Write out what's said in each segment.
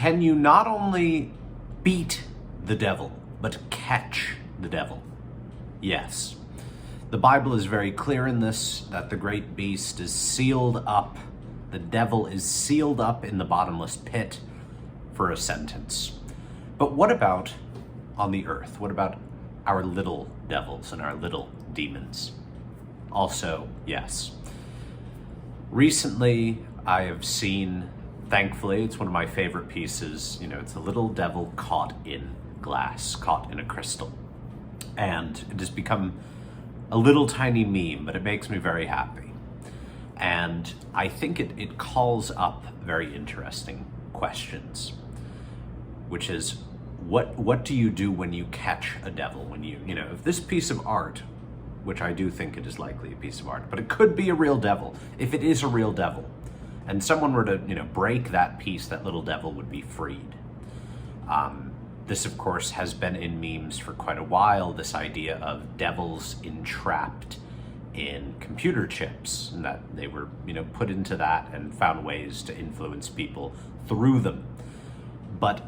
Can you not only beat the devil, but catch the devil? Yes. The Bible is very clear in this, that the great beast is sealed up. The devil is sealed up in the bottomless pit for a sentence. But what about on the earth? What about our little devils and our little demons? Also, yes. Recently, I have seen, thankfully, it's one of my favorite pieces, it's a little devil caught in glass, caught in a crystal. And it has become a little tiny meme, but it makes me very happy. And I think it calls up very interesting questions, which is, what do you do when you catch a devil? When if this piece of art, which I do think it is likely a piece of art, but it could be a real devil. If it is a real devil, and someone were to, break that piece, that little devil would be freed. This, of course, has been in memes for quite a while, this idea of devils entrapped in computer chips, and that they were, put into that and found ways to influence people through them. But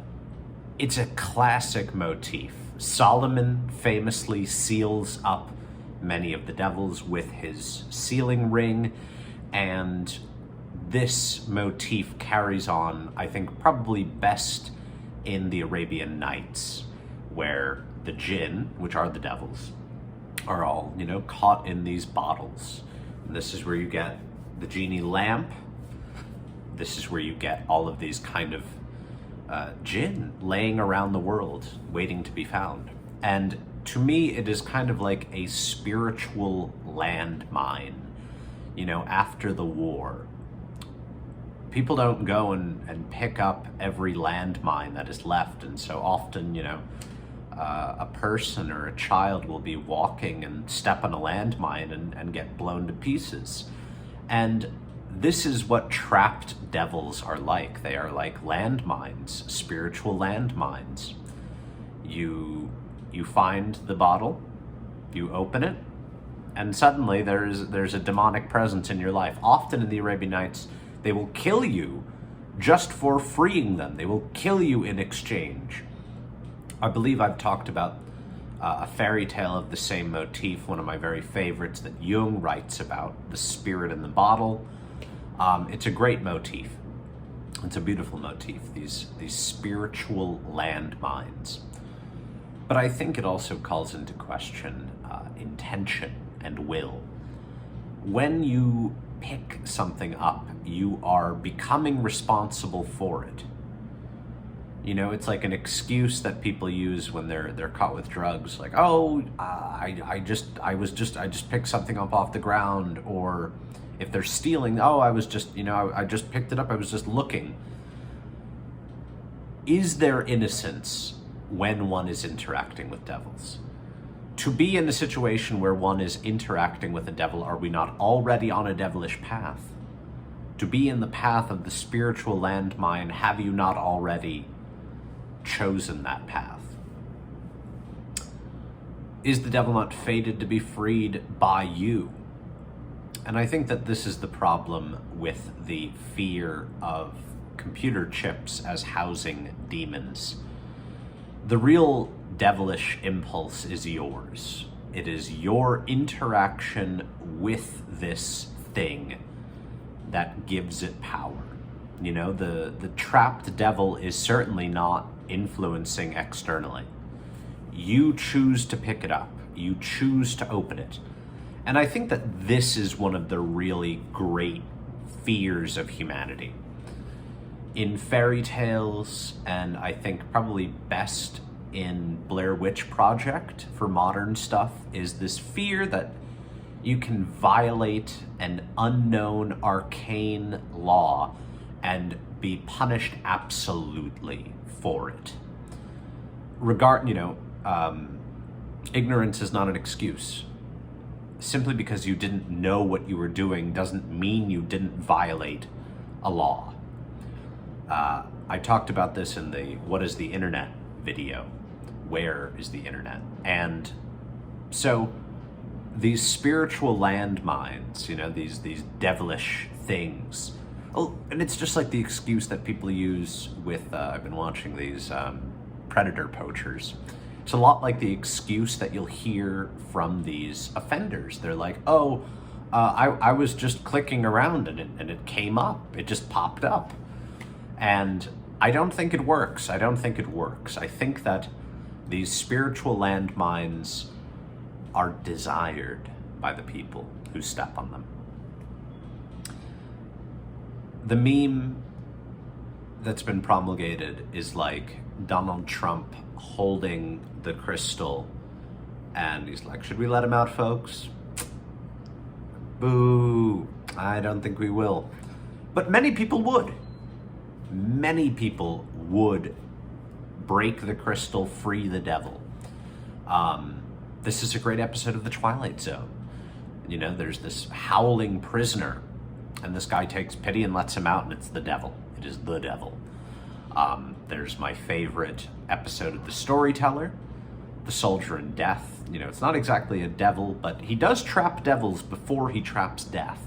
it's a classic motif. Solomon famously seals up many of the devils with his sealing ring, and this motif carries on, I think, probably best in the Arabian Nights, where the jinn, which are the devils, are all, caught in these bottles. And this is where you get the genie lamp. This is where you get all of these kind of jinn laying around the world, waiting to be found. And to me, it is kind of like a spiritual landmine. After the war, people don't go and pick up every landmine that is left. And so often, a person or a child will be walking and step on a landmine and get blown to pieces. And this is what trapped devils are like. They are like landmines, spiritual landmines. You find the bottle, you open it, and suddenly there's a demonic presence in your life. Often in the Arabian Nights, they will kill you just for freeing them. They will kill you in exchange. I believe I've talked about a fairy tale of the same motif, one of my very favorites that Jung writes about, The Spirit in the Bottle. It's a great motif. It's a beautiful motif, these spiritual landmines. But I think it also calls into question intention and will. When you pick something up, you are becoming responsible for it. It's like an excuse that people use when they're caught with drugs, like, I just picked something up off the ground. Or if they're stealing, I just picked it up, I was just looking. Is there innocence when one is interacting with devils? To be in a situation where one is interacting with a devil, are we not already on a devilish path? To be in the path of the spiritual landmine, have you not already chosen that path? Is the devil not fated to be freed by you? And I think that this is the problem with the fear of computer chips as housing demons. The real devilish impulse is yours. It is your interaction with this thing that gives it power. The trapped devil is certainly not influencing externally. You choose to pick it up. You choose to open it. And I think that this is one of the really great fears of humanity. In fairy tales, and I think probably best in Blair Witch Project for modern stuff, is this fear that you can violate an unknown arcane law and be punished absolutely for it. Ignorance is not an excuse. Simply because you didn't know what you were doing doesn't mean you didn't violate a law. I talked about this in the What is the Internet video. Where is the internet? And so these spiritual landmines, these devilish things, Oh, and it's just like the excuse that people use with, I've been watching these predator poachers. It's a lot like the excuse that you'll hear from these offenders. They're like, oh, I was just clicking around and it came up. It just popped up. And I don't think it works. I don't think it works. I think that these spiritual landmines are desired by the people who step on them. The meme that's been promulgated is like Donald Trump holding the crystal and he's like, should we let him out, folks? Boo, I don't think we will. But many people would. Many people would break the crystal, free the devil. This is a great episode of The Twilight Zone. You know, there's this howling prisoner and this guy takes pity and lets him out, and it's the devil. It is the devil. There's my favorite episode of The Storyteller, The Soldier in Death. You know, it's not exactly a devil, but he does trap devils before he traps death.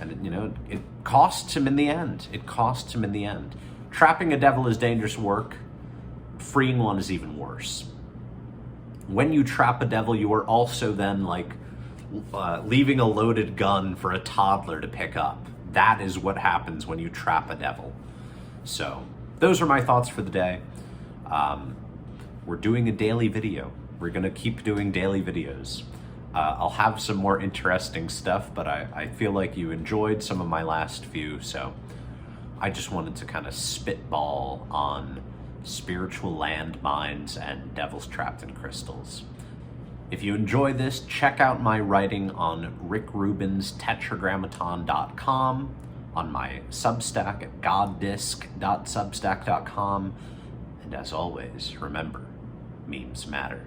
And, you know, it costs him in the end. It costs him in the end. Trapping a devil is dangerous work. Freeing one is even worse. When you trap a devil, you are also then, like, leaving a loaded gun for a toddler to pick up. That is what happens when you trap a devil. So, those are my thoughts for the day. We're doing a daily video. We're gonna keep doing daily videos. I'll have some more interesting stuff, but I feel like you enjoyed some of my last few, so I just wanted to kind of spitball on spiritual landmines and devils trapped in crystals. If you enjoy this, check out my writing on rickrubinstetragrammaton.com, on my Substack at goddisc.substack.com, and as always, remember, memes matter.